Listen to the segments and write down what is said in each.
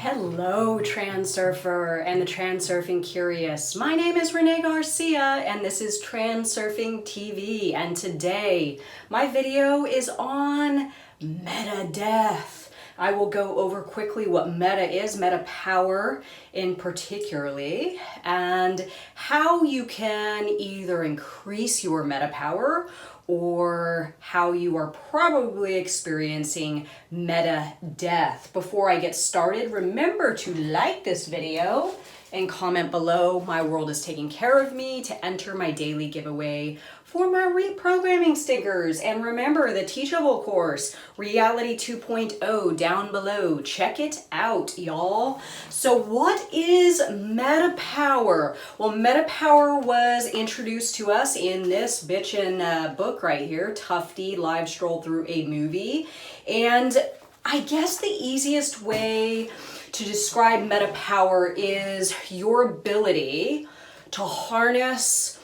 Hello, Transurfer and the Transurfing Curious. My name is Renee Garcia and this is TransurfingTV, and today my video is on meta death. I will go over quickly what meta is, meta power in particularly, and how you can either increase your meta power or how you are probably experiencing meta death. Before I get started, remember to like this video and comment below. My world is taking care of me to enter my daily giveaway for my reprogramming stickers. And remember the Teachable course, Reality 2.0, down below. Check it out, y'all. So what is meta power? Well, meta power was introduced to us in this bitchin' book right here, Tufty Live Stroll Through a Movie. And I guess the easiest way to describe meta power is your ability to harness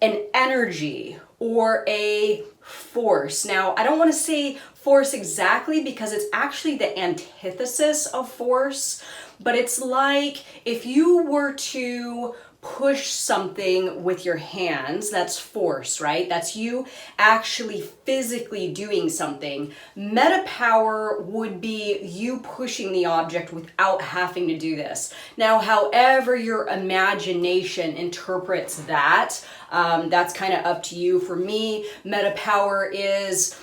an energy or a force. Now, I don't want to say force exactly because it's actually the antithesis of force, but it's like if you were to push something with your hands, that's force, right? That's you actually physically doing something. Meta power would be you pushing the object without having to do this. Now, however your imagination interprets that, that's kind of up to you. For me, meta power is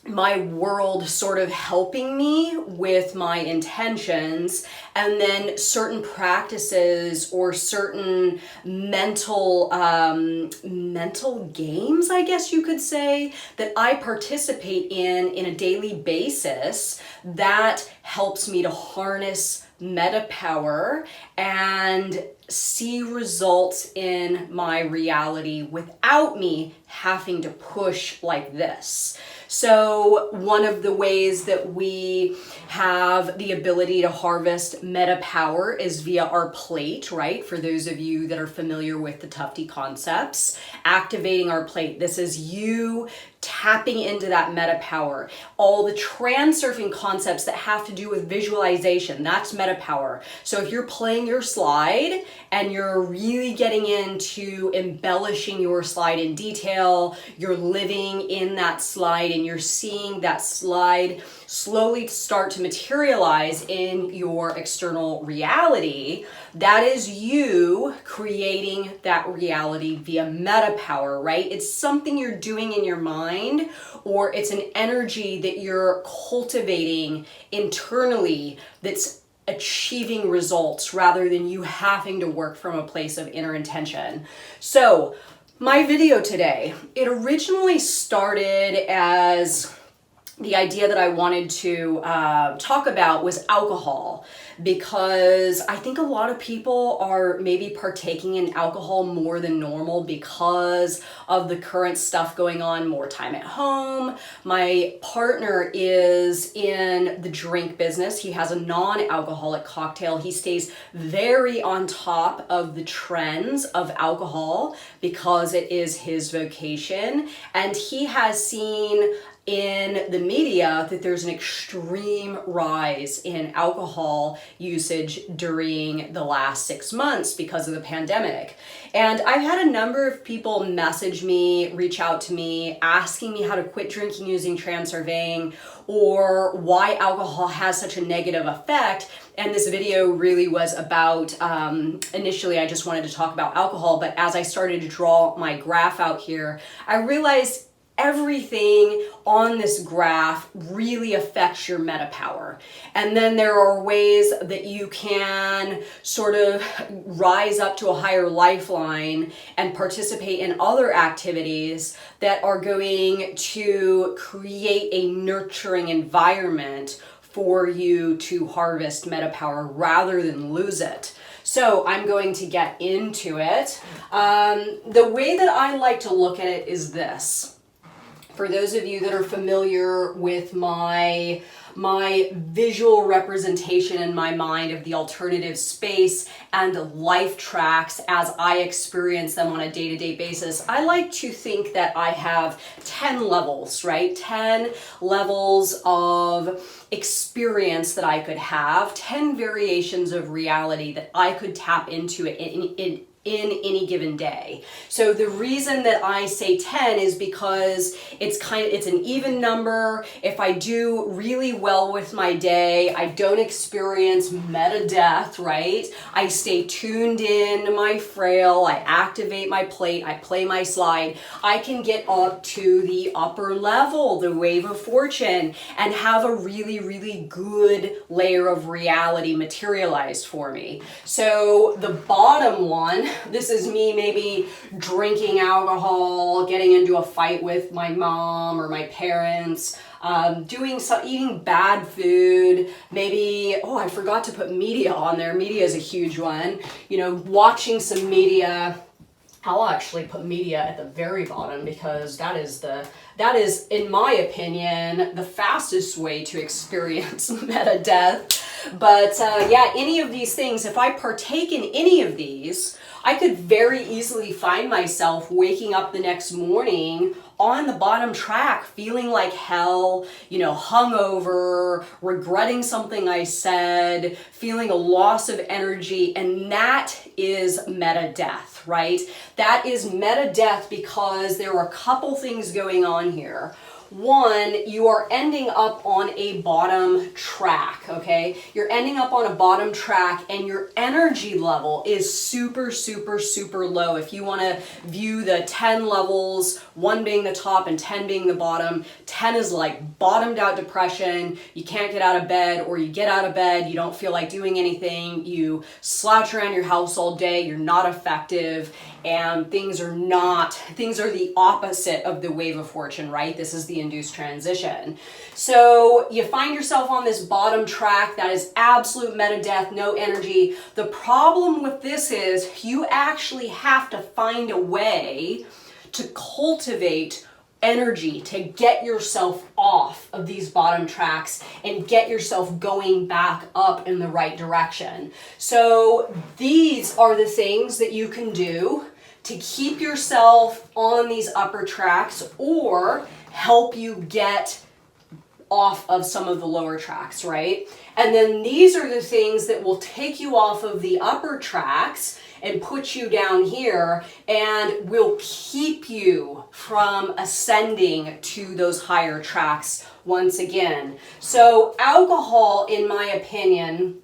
my world sort of helping me with my intentions, and then certain practices or certain mental games, I guess you could say, that I participate in a daily basis that helps me to harness meta power and see results in my reality without me having to push like this. So one of the ways that we have the ability to harvest meta power is via our plate, right? For those of you that are familiar with the Tufty concepts, activating our plate. This is you tapping into that meta power. All the transurfing concepts that have to do with visualization, that's meta power. So if you're playing your slide and you're really getting into embellishing your slide in detail, you're living in that slide and you're seeing that slide slowly start to materialize in your external reality, that is you creating that reality via meta power, right? It's something you're doing in your mind, or it's an energy that you're cultivating internally that's achieving results rather than you having to work from a place of inner intention. So my video today, it originally started as the idea that I wanted to talk about was alcohol, because I think a lot of people are maybe partaking in alcohol more than normal because of the current stuff going on, more time at home. My partner is in the drink business. He has a non-alcoholic cocktail. He stays very on top of the trends of alcohol because it is his vocation, and he has seen in the media that there's an extreme rise in alcohol usage during the last 6 months because of the pandemic. And I've had a number of people message me, reach out to me, asking me how to quit drinking using transurfing, or why alcohol has such a negative effect. And this video really was about, initially I just wanted to talk about alcohol, but as I started to draw my graph out here, I realized everything on this graph really affects your meta power. And then there are ways that you can sort of rise up to a higher lifeline and participate in other activities that are going to create a nurturing environment for you to harvest meta power rather than lose it. So I'm going to get into it. The way that I like to look at it is this. For those of you that are familiar with my my visual representation in my mind of the alternative space and life tracks as I experience them on a day-to-day basis, I like to think that I have 10 levels, right? 10 levels of experience that I could have, 10 variations of reality that I could tap into in any given day. So the reason that I say 10 is because it's an even number. If I do really well with my day, I don't experience meta death, right? I stay tuned in to my frail, I activate my plate, I play my slide, I can get up to the upper level, the wave of fortune, and have a really, really good layer of reality materialized for me. So the bottom one, this is me maybe drinking alcohol, getting into a fight with my mom or my parents, eating bad food, maybe, oh, I forgot to put media on there. Media is a huge one. You know, watching some media. I'll actually put media at the very bottom because that is, in my opinion, the fastest way to experience meta death. But yeah, any of these things, if I partake in any of these, I could very easily find myself waking up the next morning on the bottom track, feeling like hell, you know, hungover, regretting something I said, feeling a loss of energy, and that is meta death, right? That is meta death because there are a couple things going on here. One, you are ending up on a bottom track, okay? You're ending up on a bottom track and your energy level is super, super, super low. If you want to view the 10 levels, 1 being the top and 10 being the bottom, 10 is like bottomed out depression. You can't get out of bed, or you get out of bed, you don't feel like doing anything, you slouch around your house all day, you're not effective, and things are the opposite of the wave of fortune, right? This is the induced transition. So you find yourself on this bottom track that is absolute meta death, no energy. The problem with this is you actually have to find a way to cultivate energy to get yourself off of these bottom tracks and get yourself going back up in the right direction. So these are the things that you can do to keep yourself on these upper tracks or help you get off of some of the lower tracks, right? And then these are the things that will take you off of the upper tracks and put you down here and will keep you from ascending to those higher tracks once again. So alcohol, in my opinion,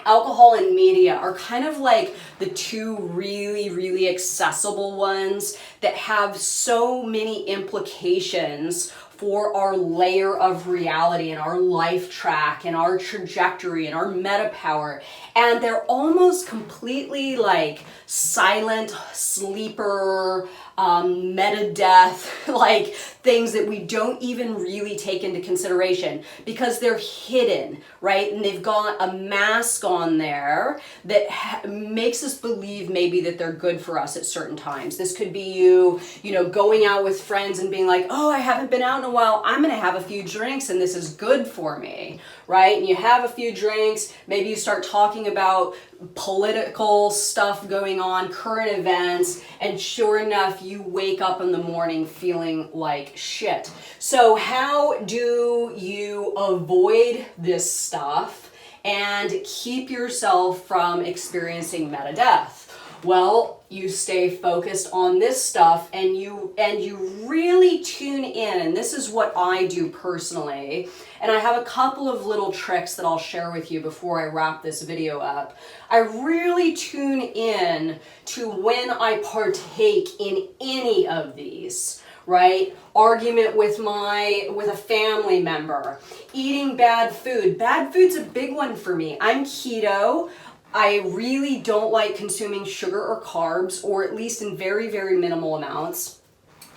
alcohol and media are kind of like the two really, really accessible ones that have so many implications for our layer of reality and our life track and our trajectory and our meta power. And they're almost completely like silent sleeper, meta death, like things that we don't even really take into consideration because they're hidden, right? And they've got a mask on there that makes us believe maybe that they're good for us at certain times. This could be you know, going out with friends and being like, oh, I haven't been out in a while. I'm going to have a few drinks and this is good for me, right? And you have a few drinks, maybe you start talking about political stuff going on, current events, and sure enough, you wake up in the morning feeling like shit. So how do you avoid this stuff and keep yourself from experiencing meta death? Well, you stay focused on this stuff and you really tune in, and this is what I do personally. And I have a couple of little tricks that I'll share with you before I wrap this video up. I really tune in to when I partake in any of these, right? Argument with a family member, eating bad food. Bad food's a big one for me. I'm keto. I really don't like consuming sugar or carbs, or at least in very, very minimal amounts.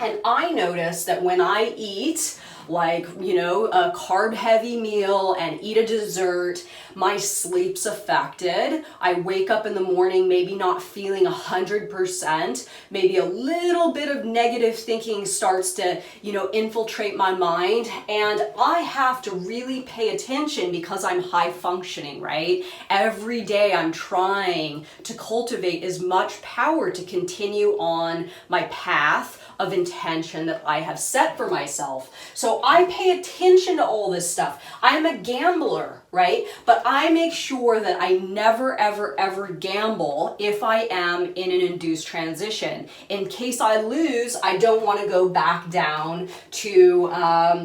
And I notice that when I eat, like, you know, a carb heavy meal and eat a dessert, my sleep's affected. I wake up in the morning maybe not feeling 100%, maybe a little bit of negative thinking starts to, you know, infiltrate my mind, and I have to really pay attention because I'm high functioning, right? Every day I'm trying to cultivate as much power to continue on my path of intention that I have set for myself. So I pay attention to all this stuff. I'm a gambler, right? But I make sure that I never, ever, ever gamble if I am in an induced transition. In case I lose, I don't want to go back down to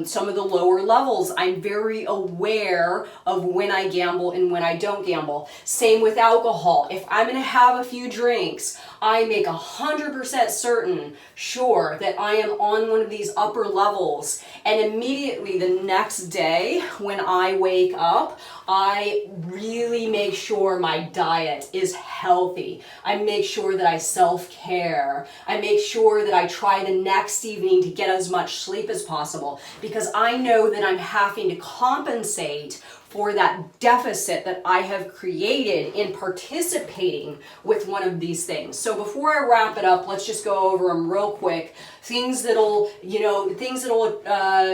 some of the lower levels. I'm very aware of when I gamble and when I don't gamble. Same with alcohol. If I'm going to have a few drinks, I make 100% certain, sure, that I am on one of these upper levels. And immediately the next day when I wake up, I really make sure my diet is healthy. I make sure that I self-care. I make sure that I try the next evening to get as much sleep as possible, because I know that I'm having to compensate for that deficit that I have created in participating with one of these things. So before I wrap it up, let's just go over them real quick. Things that'll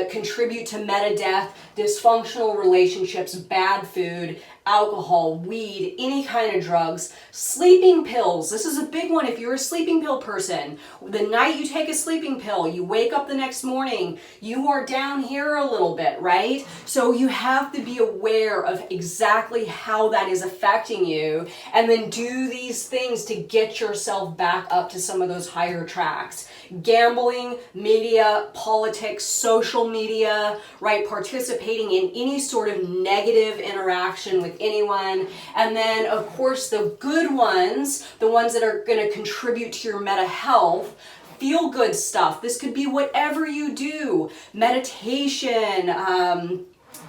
contribute to meta death: dysfunctional relationships, bad food, alcohol, weed, any kind of drugs, sleeping pills. This is a big one. If you're a sleeping pill person, the night you take a sleeping pill, you wake up the next morning, you are down here a little bit, right? So you have to be aware of exactly how that is affecting you, and then do these things to get yourself back up to some of those higher tracks. Gambling, media, politics, social media, right? Participating in any sort of negative interaction with anyone. And then, of course, the good ones, the ones that are going to contribute to your meta health. Feel good stuff. This could be whatever you do. Meditation,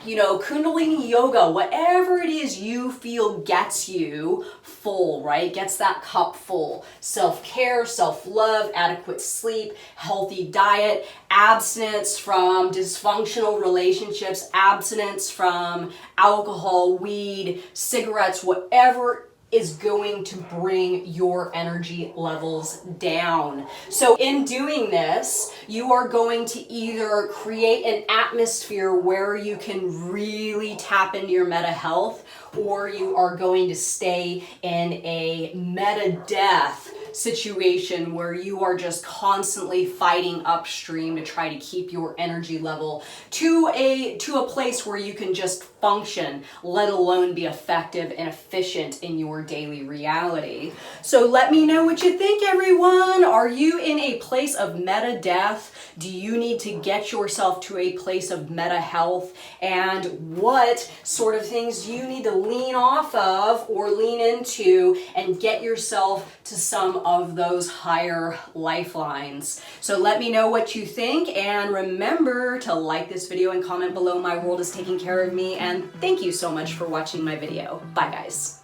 Kundalini yoga, whatever it is you feel gets you full, right? Gets that cup full. Self-care, self-love, adequate sleep, healthy diet, abstinence from dysfunctional relationships, abstinence from alcohol, weed, cigarettes, whatever is going to bring your energy levels down. So in doing this, you are going to either create an atmosphere where you can really tap into your meta health, or you are going to stay in a meta death situation where you are just constantly fighting upstream to try to keep your energy level to a place where you can just function, let alone be effective and efficient in your daily reality. So let me know what you think, everyone. Are you in a place of meta death? Do you need to get yourself to a place of meta health? And what sort of things do you need to lean off of or lean into and get yourself to some of those higher lifelines? So let me know what you think, and remember to like this video and comment below. My world is taking care of me, and thank you so much for watching my video. Bye, guys.